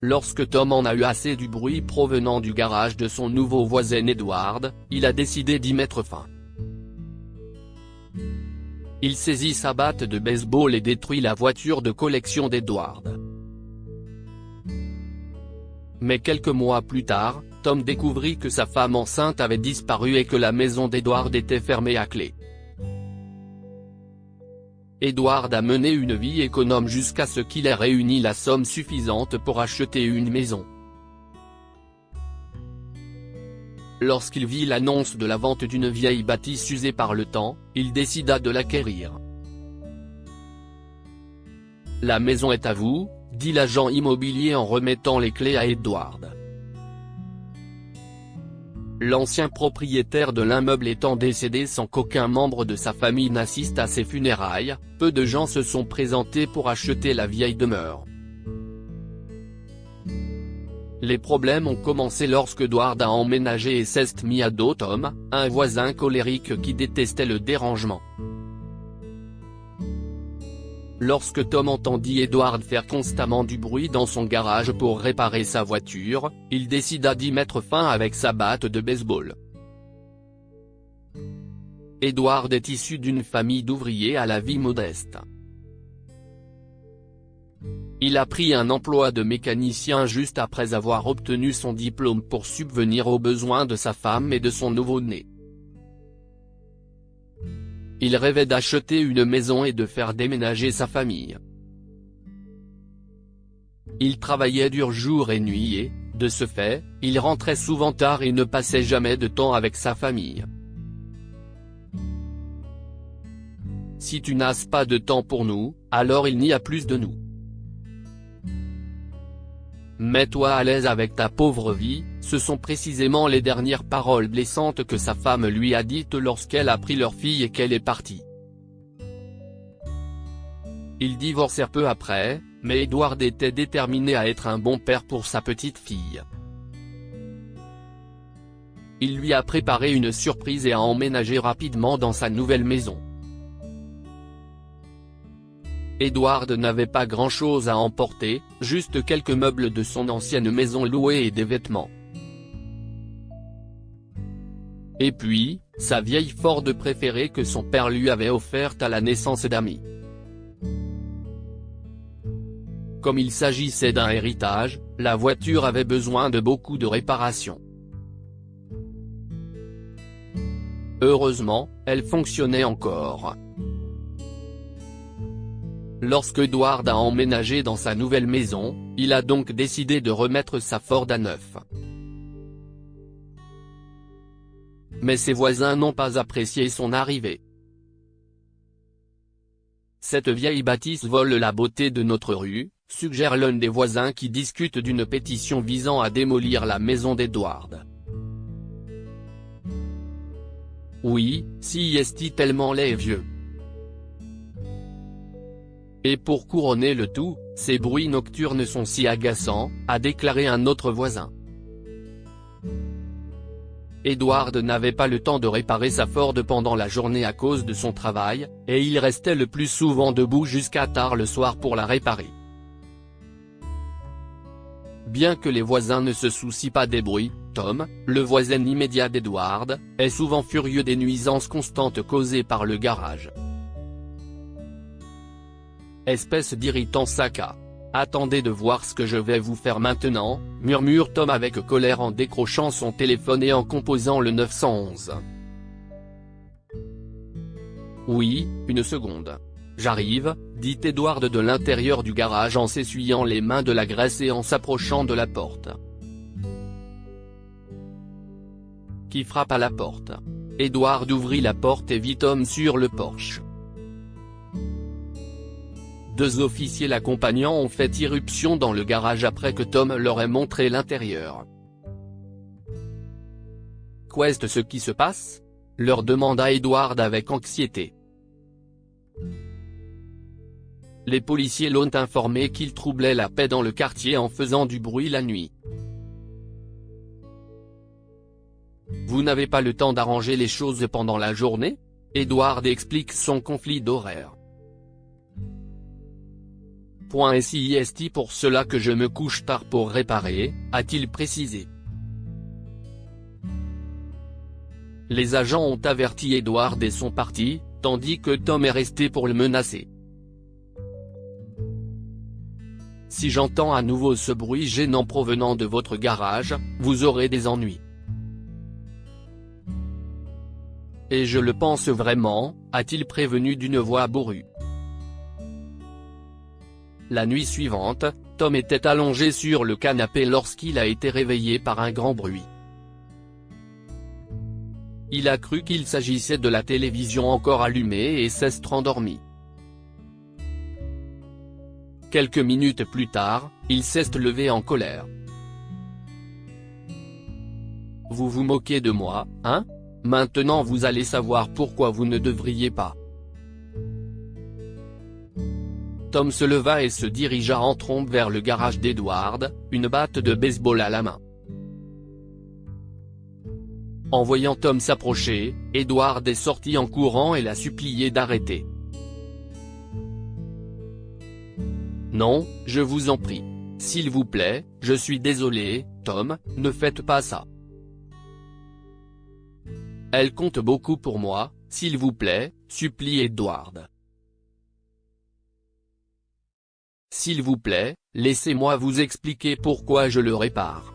Lorsque Tom en a eu assez du bruit provenant du garage de son nouveau voisin Edward, il a décidé d'y mettre fin. Il saisit sa batte de baseball et détruit la voiture de collection d'Edward. Mais quelques mois plus tard, Tom découvrit que sa femme enceinte avait disparu et que la maison d'Edward était fermée à clé. Edward a mené une vie économe jusqu'à ce qu'il ait réuni la somme suffisante pour acheter une maison. Lorsqu'il vit l'annonce de la vente d'une vieille bâtisse usée par le temps, il décida de l'acquérir. « La maison est à vous », dit l'agent immobilier en remettant les clés à Edward. L'ancien propriétaire de l'immeuble étant décédé sans qu'aucun membre de sa famille n'assiste à ses funérailles, peu de gens se sont présentés pour acheter la vieille demeure. Les problèmes ont commencé lorsque Edward a emménagé et s'est mis à dos Tom, un voisin colérique qui détestait le dérangement. Lorsque Tom entendit Edward faire constamment du bruit dans son garage pour réparer sa voiture, il décida d'y mettre fin avec sa batte de baseball. Edward est issu d'une famille d'ouvriers à la vie modeste. Il a pris un emploi de mécanicien juste après avoir obtenu son diplôme pour subvenir aux besoins de sa femme et de son nouveau-né. Il rêvait d'acheter une maison et de faire déménager sa famille. Il travaillait dur jour et nuit et, de ce fait, il rentrait souvent tard et ne passait jamais de temps avec sa famille. Si tu n'as pas de temps pour nous, alors il n'y a plus de nous. Mets-toi à l'aise avec ta pauvre vie, ce sont précisément les dernières paroles blessantes que sa femme lui a dites lorsqu'elle a pris leur fille et qu'elle est partie. Ils divorcèrent peu après, mais Edward était déterminé à être un bon père pour sa petite fille. Il lui a préparé une surprise et a emménagé rapidement dans sa nouvelle maison. Edward n'avait pas grand-chose à emporter, juste quelques meubles de son ancienne maison louée et des vêtements. Et puis, sa vieille Ford préférée que son père lui avait offerte à la naissance d'Amy. Comme il s'agissait d'un héritage, la voiture avait besoin de beaucoup de réparations. Heureusement, elle fonctionnait encore. Lorsque Edward a emménagé dans sa nouvelle maison, il a donc décidé de remettre sa Ford à neuf. Mais ses voisins n'ont pas apprécié son arrivée. Cette vieille bâtisse vole la beauté de notre rue, suggère l'un des voisins qui discute d'une pétition visant à démolir la maison d'Edward. Oui, si est tellement laid et vieux. Et pour couronner le tout, ces bruits nocturnes sont si agaçants, a déclaré un autre voisin. Edward n'avait pas le temps de réparer sa Ford pendant la journée à cause de son travail, et il restait le plus souvent debout jusqu'à tard le soir pour la réparer. Bien que les voisins ne se soucient pas des bruits, Tom, le voisin immédiat d'Edward, est souvent furieux des nuisances constantes causées par le garage. Espèce d'irritant saca. Attendez de voir ce que je vais vous faire maintenant, murmure Tom avec colère en décrochant son téléphone et en composant le 911. Oui, une seconde. J'arrive, dit Edward de l'intérieur du garage en s'essuyant les mains de la graisse et en s'approchant de la porte. Qui frappe à la porte. Edward ouvrit la porte et vit Tom sur le porche. Deux officiers l'accompagnant ont fait irruption dans le garage après que Tom leur ait montré l'intérieur. « Qu'est ce qui se passe ?» leur demanda Edward avec anxiété. Les policiers l'ont informé qu'il troublait la paix dans le quartier en faisant du bruit la nuit. « Vous n'avez pas le temps d'arranger les choses pendant la journée ?» Edward explique son conflit d'horaire. C'est pour cela que je me couche tard pour réparer, a-t-il précisé. Les agents ont averti Edward et sont partis, tandis que Tom est resté pour le menacer. Si j'entends à nouveau ce bruit gênant provenant de votre garage, vous aurez des ennuis. Et je le pense vraiment, a-t-il prévenu d'une voix bourrue. La nuit suivante, Tom était allongé sur le canapé lorsqu'il a été réveillé par un grand bruit. Il a cru qu'il s'agissait de la télévision encore allumée et s'est rendormi. Quelques minutes plus tard, il s'est levé en colère. « Vous vous moquez de moi, hein ? Maintenant vous allez savoir pourquoi vous ne devriez pas. » Tom se leva et se dirigea en trombe vers le garage d'Edward, une batte de baseball à la main. En voyant Tom s'approcher, Edward est sorti en courant et l'a supplié d'arrêter. « Non, je vous en prie. S'il vous plaît, je suis désolé, Tom, ne faites pas ça. Elle compte beaucoup pour moi, s'il vous plaît, supplie Edward. S'il vous plaît, laissez-moi vous expliquer pourquoi je le répare. »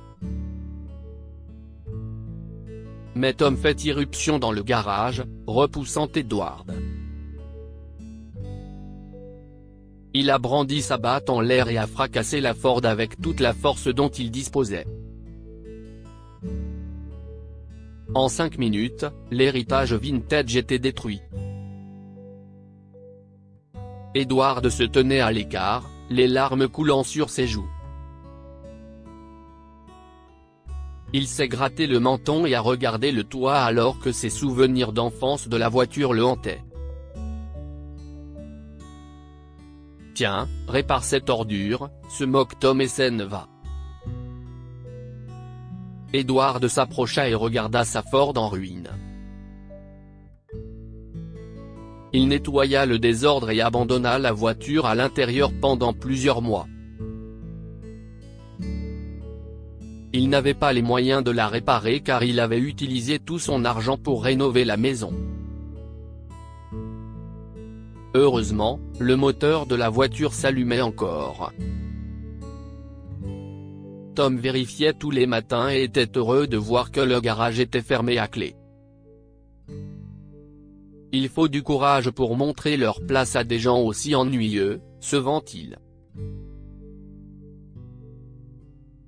Mais Tom fait irruption dans le garage, repoussant Edward. Il a brandi sa batte en l'air et a fracassé la Ford avec toute la force dont il disposait. En 5 minutes, l'héritage vintage était détruit. Edward se tenait à l'écart, les larmes coulant sur ses joues. Il s'est gratté le menton et a regardé le toit alors que ses souvenirs d'enfance de la voiture le hantaient. « Tiens, répare cette ordure », se moque Tom et s'en va. Edward s'approcha et regarda sa Ford en ruine. Il nettoya le désordre et abandonna la voiture à l'intérieur pendant plusieurs mois. Il n'avait pas les moyens de la réparer car il avait utilisé tout son argent pour rénover la maison. Heureusement, le moteur de la voiture s'allumait encore. Tom vérifiait tous les matins et était heureux de voir que le garage était fermé à clé. Il faut du courage pour montrer leur place à des gens aussi ennuyeux, se vante-t-il.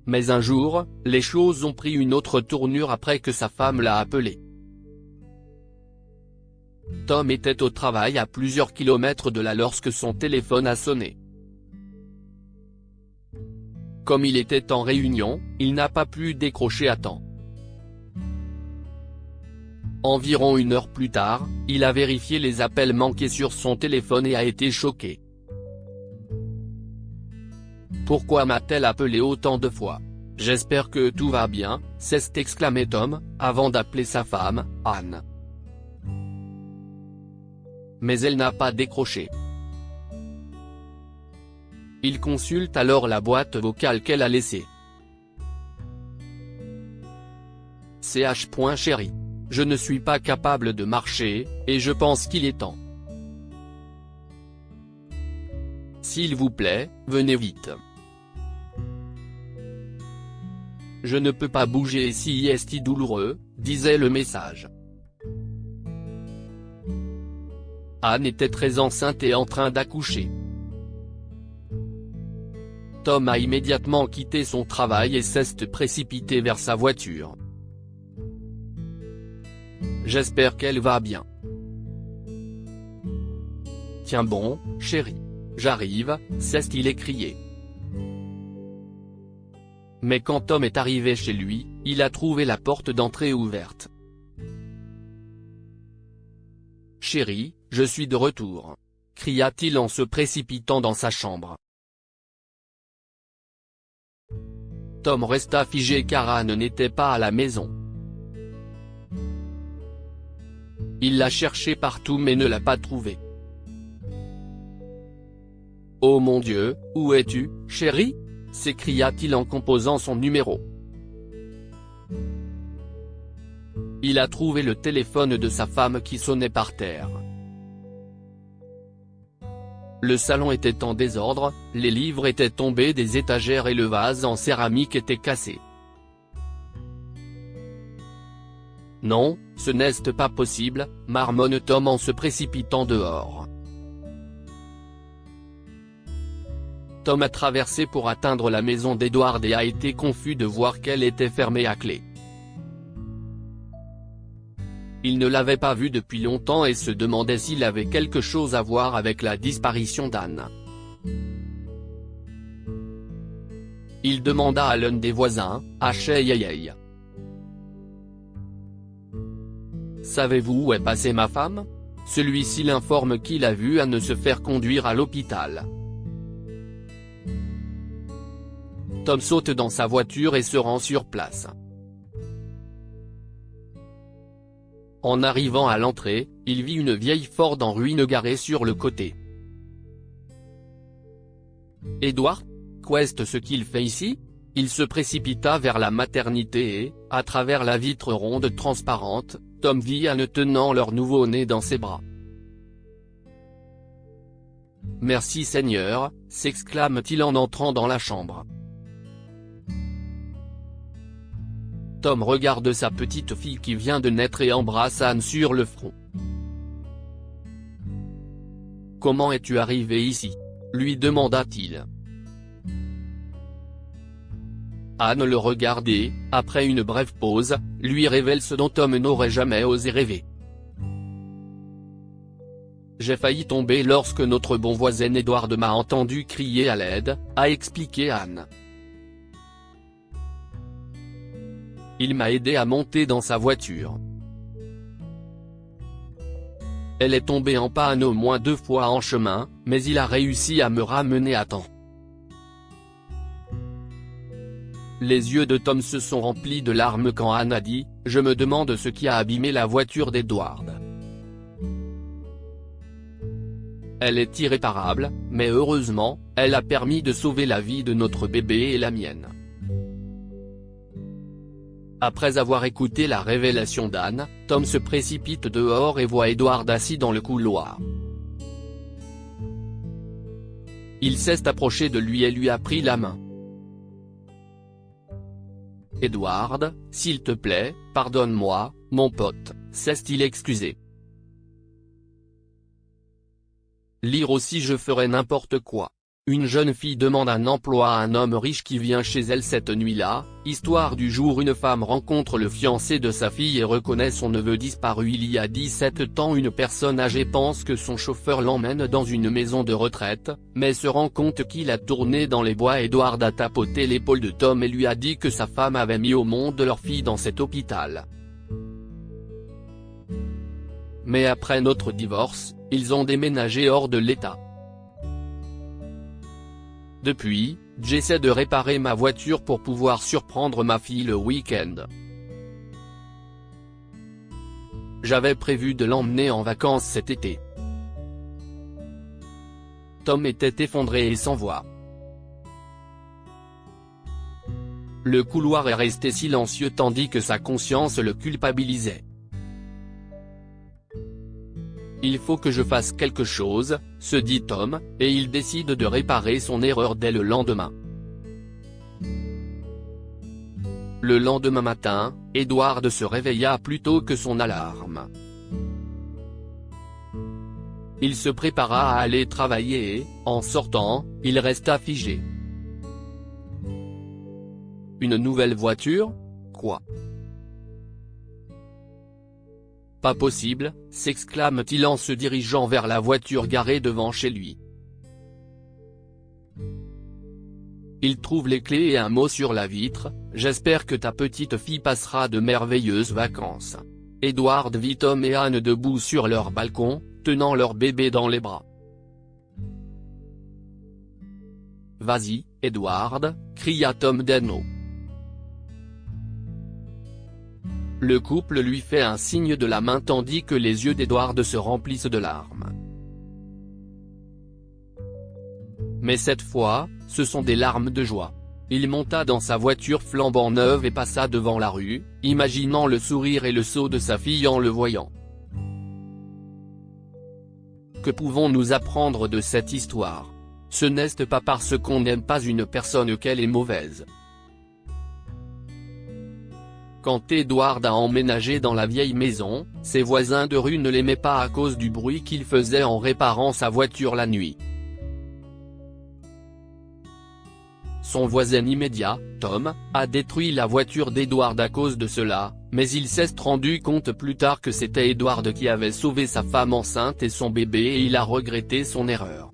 Mais un jour, les choses ont pris une autre tournure après que sa femme l'a appelé. Tom était au travail à plusieurs kilomètres de là lorsque son téléphone a sonné. Comme il était en réunion, il n'a pas pu décrocher à temps. Environ 1 heure plus tard, il a vérifié les appels manqués sur son téléphone et a été choqué. Pourquoi m'a-t-elle appelé autant de fois ? J'espère que tout va bien, s'est exclamé Tom, avant d'appeler sa femme, Anne. Mais elle n'a pas décroché. Il consulte alors la boîte vocale qu'elle a laissée. Chérie. Je ne suis pas capable de marcher, et je pense qu'il est temps. S'il vous plaît, venez vite. Je ne peux pas bouger et si est douloureux, disait le message. Anne était très enceinte et en train d'accoucher. Tom a immédiatement quitté son travail et s'est précipité vers sa voiture. J'espère qu'elle va bien. Tiens bon, chérie. J'arrive, s'est-il écrié. Mais quand Tom est arrivé chez lui, il a trouvé la porte d'entrée ouverte. Chérie, je suis de retour. Cria-t-il en se précipitant dans sa chambre. Tom resta figé car Anne n'était pas à la maison. Il l'a cherchée partout mais ne l'a pas trouvée. Oh mon Dieu, où es-tu, chérie ? S'écria-t-il en composant son numéro. Il a trouvé le téléphone de sa femme qui sonnait par terre. Le salon était en désordre, les livres étaient tombés des étagères et le vase en céramique était cassé. Non, ce n'est pas possible, marmonne Tom en se précipitant dehors. Tom a traversé pour atteindre la maison d'Edward et a été confus de voir qu'elle était fermée à clé. Il ne l'avait pas vue depuis longtemps et se demandait s'il avait quelque chose à voir avec la disparition d'Anne. Il demanda à l'un des voisins, à Cheyeye. « Savez-vous où est passée ma femme ?» Celui-ci l'informe qu'il a vu Anne se faire conduire à l'hôpital. Tom saute dans sa voiture et se rend sur place. En arrivant à l'entrée, il vit une vieille Ford en ruine garée sur le côté. « Edward ? Qu'est ce qu'il fait ici ?» Il se précipita vers la maternité et, à travers la vitre ronde transparente, Tom vit Anne tenant leur nouveau-né dans ses bras. « Merci Seigneur », s'exclame-t-il en entrant dans la chambre. Tom regarde sa petite fille qui vient de naître et embrasse Anne sur le front. « Comment es-tu arrivé ici ?» lui demanda-t-il. Anne le regarde et, après une brève pause, lui révèle ce dont Tom n'aurait jamais osé rêver. « J'ai failli tomber lorsque notre bon voisin Edward m'a entendu crier à l'aide », a expliqué Anne. Il m'a aidé à monter dans sa voiture. Elle est tombée en panne au moins 2 fois en chemin, mais il a réussi à me ramener à temps. Les yeux de Tom se sont remplis de larmes quand Anne a dit « Je me demande ce qui a abîmé la voiture d'Edward. Elle est irréparable, mais heureusement, elle a permis de sauver la vie de notre bébé et la mienne. » Après avoir écouté la révélation d'Anne, Tom se précipite dehors et voit Edward assis dans le couloir. Il s'est approché de lui et lui a pris la main. « Edward, s'il te plaît, pardonne-moi, mon pote », s'est-il excusé. Lire aussi Je ferai n'importe quoi. Une jeune fille demande un emploi à un homme riche qui vient chez elle cette nuit-là. Histoire du jour, une femme rencontre le fiancé de sa fille et reconnaît son neveu disparu il y a 17 ans. Une personne âgée pense que son chauffeur l'emmène dans une maison de retraite, mais se rend compte qu'il a tourné dans les bois. Edward a tapoté l'épaule de Tom et lui a dit que sa femme avait mis au monde leur fille dans cet hôpital. Mais après notre divorce, ils ont déménagé hors de l'État. Depuis, j'essaie de réparer ma voiture pour pouvoir surprendre ma fille le week-end. J'avais prévu de l'emmener en vacances cet été. Tom était effondré et sans voix. Le couloir est resté silencieux tandis que sa conscience le culpabilisait. Il faut que je fasse quelque chose, se dit Tom, et il décide de réparer son erreur dès le lendemain. Le lendemain matin, Edward se réveilla plus tôt que son alarme. Il se prépara à aller travailler et, en sortant, il resta figé. Une nouvelle voiture ? Quoi ? Pas possible, s'exclame-t-il en se dirigeant vers la voiture garée devant chez lui. Il trouve les clés et un mot sur la vitre, « J'espère que ta petite fille passera de merveilleuses vacances. » Edward vit Tom et Anne debout sur leur balcon, tenant leur bébé dans les bras. « Vas-y, Edward », cria Tom d'un mot. Le couple lui fait un signe de la main tandis que les yeux d'Edward se remplissent de larmes. Mais cette fois, ce sont des larmes de joie. Il monta dans sa voiture flambant neuve et passa devant la rue, imaginant le sourire et le saut de sa fille en le voyant. Que pouvons-nous apprendre de cette histoire? Ce n'est pas parce qu'on n'aime pas une personne qu'elle est mauvaise. Quand Edward a emménagé dans la vieille maison, ses voisins de rue ne l'aimaient pas à cause du bruit qu'il faisait en réparant sa voiture la nuit. Son voisin immédiat, Tom, a détruit la voiture d'Edward à cause de cela, mais il s'est rendu compte plus tard que c'était Edward qui avait sauvé sa femme enceinte et son bébé et il a regretté son erreur.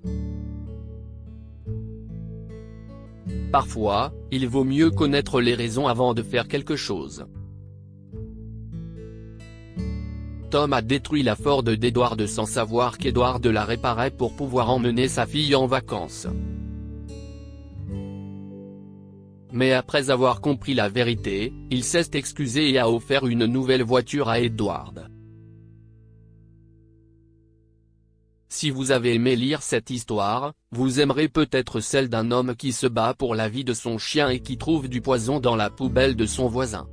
Parfois, il vaut mieux connaître les raisons avant de faire quelque chose. Tom a détruit la Ford d'Edward sans savoir qu'Edward la réparait pour pouvoir emmener sa fille en vacances. Mais après avoir compris la vérité, il s'est excusé et a offert une nouvelle voiture à Edward. Si vous avez aimé lire cette histoire, vous aimerez peut-être celle d'un homme qui se bat pour la vie de son chien et qui trouve du poison dans la poubelle de son voisin.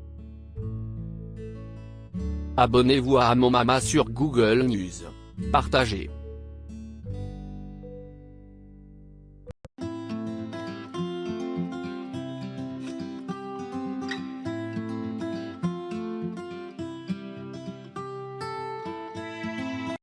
Abonnez-vous à Mon Mama sur Google News. Partagez.